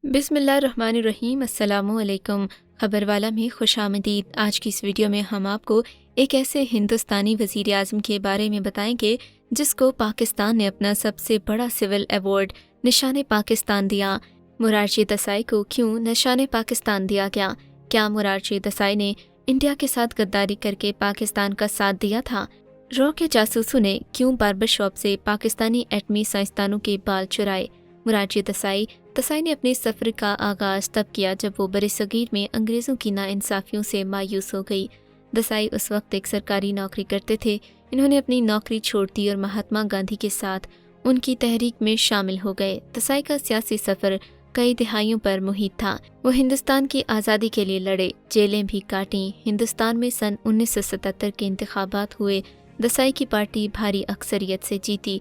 बिस्मिल्लाहिर्रहमानिर्रहीम। अस्सलामुअलैकुम। खबर वाला में खुश आमदीद। आज की इस वीडियो में हम आपको एक ऐसे हिंदुस्तानी वज़ीर आज़म के बारे में बताएंगे जिसको पाकिस्तान ने अपना सबसे बड़ा सिविल अवार्ड निशान पाकिस्तान दिया। मोरारजी देसाई को क्यों निशान पाकिस्तान दिया गया? क्या मोरारजी देसाई ने इंडिया के साथ गद्दारी करके पाकिस्तान का साथ दिया था? रॉ के जासूसों ने क्यों बार्बर शॉप से पाकिस्तानी एटमी साइंसदानों के बाल चुराए? मोरारजी देसाई ने अपने सफ़र का आगाज़ तब किया जब वो बरसगीर में अंग्रेज़ों की नाइंसाफ़ियों से मायूस हो गई। देसाई उस वक्त एक सरकारी नौकरी करते थे। इन्होंने अपनी नौकरी छोड़ दी और महात्मा गांधी के साथ उनकी तहरीक में शामिल हो गए। देसाई का सियासी सफ़र कई दिहाइयों पर मुहित था। वो हिंदुस्तान की आज़ादी के लिए लड़े, जेलें भी काटीं। हिंदुस्तान में सन 1977 के इंतखाबात हुए। देसाई की पार्टी भारी अक्सरियत से जीती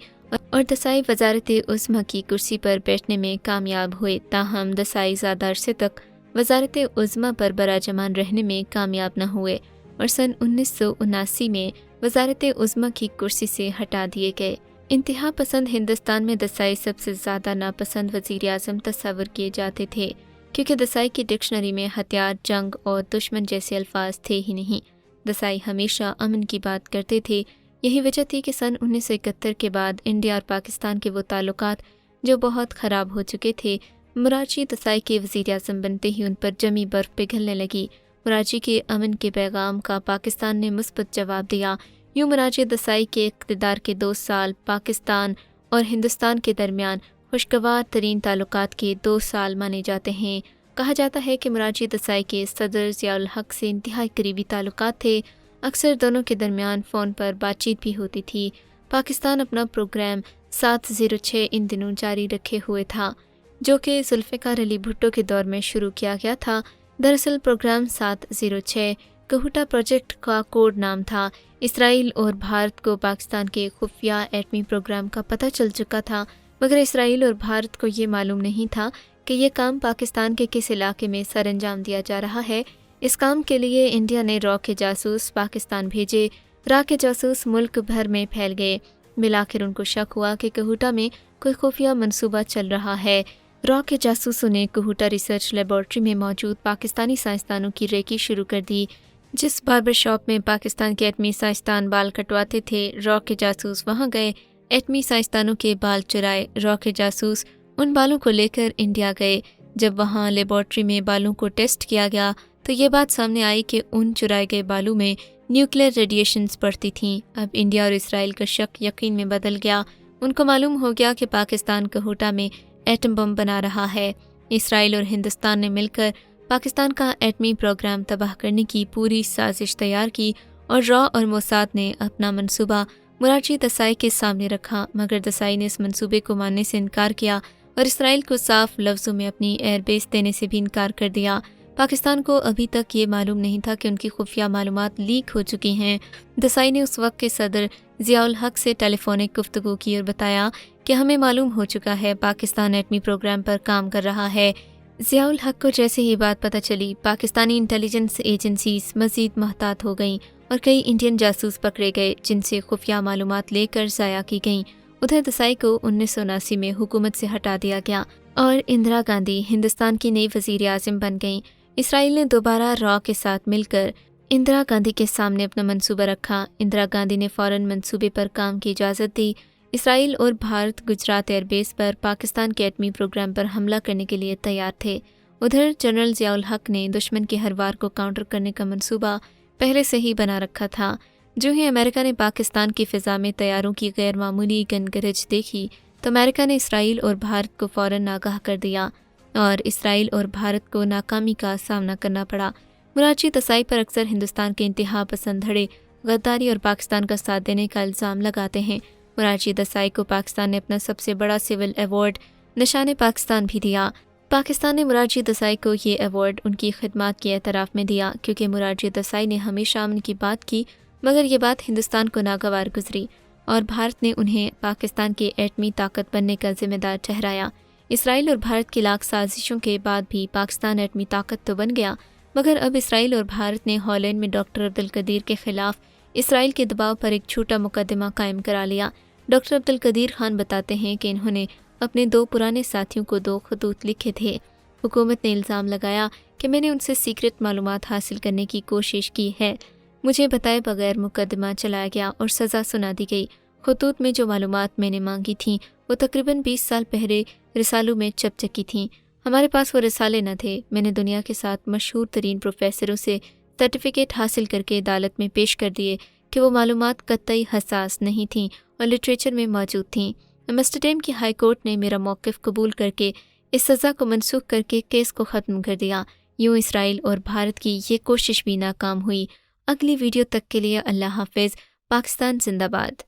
और देसाई वज़ारत-ए-उज़्मा की कुर्सी पर बैठने में कामयाब हुए। ताहम देसाई ज़्यादा अरसे तक वज़ारत-ए-उज़्मा पर बराजमान रहने में कामयाब न हुए और सन 1979 में वज़ारत-ए-उज़्मा की कुर्सी से हटा दिए गए। इंतहा पसंद हिंदुस्तान में देसाई सबसे ज़्यादा नापसंद वज़ीर आज़म तस्वर किए जाते थे, क्योंकि देसाई की डिक्शनरी में हथियार, जंग और दुश्मन जैसे अल्फाज थे ही नहीं। देसाई हमेशा अमन की बात करते थे। यही वजह थी कि सन 1971 के बाद इंडिया और पाकिस्तान के वो ताल्लुकात जो बहुत ख़राब हो चुके थे, मोरारजी देसाई के वज़ीर आज़म बनते ही उन पर जमी बर्फ़ पिघलने लगी। मोरारजी के अमन के पैगाम का पाकिस्तान ने मुस्बत जवाब दिया। यूँ मोरारजी देसाई के इक़्तिदार के 2 साल पाकिस्तान और हिंदुस्तान के दरमियान खुशगवार तरीन ताल्लुकात के 2 साल माने जाते हैं। कहा जाता है कि मोरारजी देसाई के सदर ज़ियाउल हक़ से इंतहाई करीबी ताल्लुकात थे। अक्सर दोनों के दरमियान फ़ोन पर बातचीत भी होती थी। पाकिस्तान अपना प्रोग्राम 706 इन दिनों जारी रखे हुए था, जो कि जुल्फ़िकार अली भुट्टो के दौर में शुरू किया गया था। दरअसल प्रोग्राम 706 कहूटा प्रोजेक्ट का कोड नाम था। इसराइल और भारत को पाकिस्तान के खुफिया एटमी प्रोग्राम का पता चल चुका था, मगर इसराइल और भारत को ये मालूम नहीं था कि यह काम पाकिस्तान के किस इलाके में सर अंजाम दिया जा रहा है। इस काम के लिए इंडिया ने रॉ के जासूस पाकिस्तान भेजे। रॉ के जासूस मुल्क भर में फैल गए। मिलाकर उनको शक हुआ कि कहूटा में कोई खुफिया मंसूबा चल रहा है। रॉ के जासूसों ने कहूटा रिसर्च लेबॉर्ट्री में मौजूद पाकिस्तानी साइंसदानों की रेकी शुरू कर दी। जिस बार्बर शॉप में पाकिस्तान के एटमी साइंसदान बाल कटवाते थे, रॉ के जासूस वहाँ गए, एटमी साइंसदानों के बाल चुराए। रॉ के जासूस उन बालों को लेकर इंडिया गए। जब वहाँ लेबॉर्ट्री में बालों को टेस्ट किया गया तो ये बात सामने आई कि उन चुराए गए बालों में न्यूक्लियर रेडिएशंस पड़ती थीं। अब इंडिया और इसराइल का शक यकीन में बदल गया। उनको मालूम हो गया कि पाकिस्तान कहूटा में एटम बम बना रहा है। इसराइल और हिंदुस्तान ने मिलकर पाकिस्तान का एटमी प्रोग्राम तबाह करने की पूरी साजिश तैयार की और रॉ और मोसाद ने अपना मंसूबा मोरारजी देसाई के सामने रखा, मगर देसाई ने इस मंसूबे को मानने से इनकार किया और इसराइल को साफ लफ्ज़ों में अपनी एयरबेस देने से भी इनकार कर दिया। पाकिस्तान को अभी तक ये मालूम नहीं था कि उनकी खुफिया मालूमात लीक हो चुकी हैं। देसाई ने उस वक्त के सदर ज़ियाउल हक़ से टेलीफोनिक गुफ्तगू की और बताया कि हमें मालूम हो चुका है पाकिस्तान एटमी प्रोग्राम पर काम कर रहा है। ज़ियाउल हक़ को जैसे ही बात पता चली, पाकिस्तानी इंटेलिजेंस एजेंसीज मज़ीद महतात हो गईं और कई इंडियन जासूस पकड़े गए जिनसे खुफिया मालूमात लेकर ज़ाया की गईं। उधर देसाई को 1979 में हुकूमत से हटा दिया गया और इंदिरा गांधी हिंदुस्तान की नई वज़ीर आज़म बन गईं। इसराइल ने दोबारा रॉ के साथ मिलकर इंदिरा गांधी के सामने अपना मंसूबा रखा। इंदिरा गांधी ने फ़ौरन मंसूबे पर काम की इजाज़त दी। इसराइल और भारत गुजरात एयरबेस पर पाकिस्तान के एटमी प्रोग्राम पर हमला करने के लिए तैयार थे। उधर जनरल ज़ियाउल हक़ ने दुश्मन के हर वार को काउंटर करने का मंसूबा पहले से ही बना रखा था। जो ही अमेरिका ने पाकिस्तान की फ़िज़ा में तैयारों की गैर मामूली गनगरज देखी तो अमेरिका ने इसराइल और भारत को फ़ौरन आगाह कर दिया और इसराइल और भारत को नाकामी का सामना करना पड़ा। मोरारजी देसाई पर अक्सर हिंदुस्तान के इंतहा पसंद धड़े गद्दारी और पाकिस्तान का साथ देने का इल्ज़ाम लगाते हैं। मोरारजी देसाई को पाकिस्तान ने अपना सबसे बड़ा सिविल अवार्ड निशान पाकिस्तान भी दिया। पाकिस्तान ने मोरारजी देसाई को ये अवार्ड उनकी खिदमात के एतराफ़ में दिया, क्योंकि मोरारजी देसाई ने हमेशा अमन की बात की, मगर ये बात हिंदुस्तान को नागवार गुजरी और भारत ने उन्हें पाकिस्तान की एटमी ताकत बनने का जिम्मेदार ठहराया। इसराइल और भारत की लाख साजिशों के बाद भी पाकिस्तान एटमी ताकत तो बन गया, मगर अब इसराइल और भारत ने हॉलैंड में डॉक्टर अब्दुल कदीर के ख़िलाफ़ इसराइल के दबाव पर एक छोटा मुकदमा कायम करा लिया। डॉक्टर अब्दुल कदीर खान बताते हैं कि इन्होंने अपने 2 पुराने साथियों को 2 खतूत लिखे थे। حکومت نے الزام لگایا کہ میں نے ان سے سیکرٹ معلومات حاصل کرنے کی کوشش کی ہے۔ مجھے بتائے بغیر مقدمہ چلایا گیا اور سزا سنا دی گئی۔ خطوط میں جو معلومات میں نے مانگی تھیں وہ تقریباً 20 سال پہلے رسالوں میں چپ چکی تھیں۔ ہمارے پاس وہ رسالے نہ تھے۔ میں نے دنیا کے 7 مشہور ترین پروفیسروں سے سرٹیفکیٹ حاصل کر کے عدالت میں پیش کر دیے کہ وہ معلومات قطعی حساس نہیں تھیں اور لٹریچر میں موجود تھیں۔ ایمسٹرڈیم کی ہائی کورٹ نے میرا موقف قبول کر کے اس سزا کو منسوخ کر کے کیس کو ختم کر دیا۔ یوں اسرائیل اور بھارت کی یہ کوشش بھی ناکام ہوئی۔ اگلی ویڈیو تک کے لیے اللہ حافظ۔ پاکستان زندہ باد۔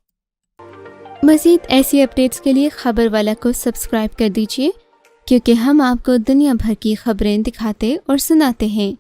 مزید ایسی اپڈیٹس کے لیے خبر والا کو سبسکرائب کر دیجیے، کیونکہ ہم آپ کو دنیا بھر کی خبریں دکھاتے اور سناتے ہیں۔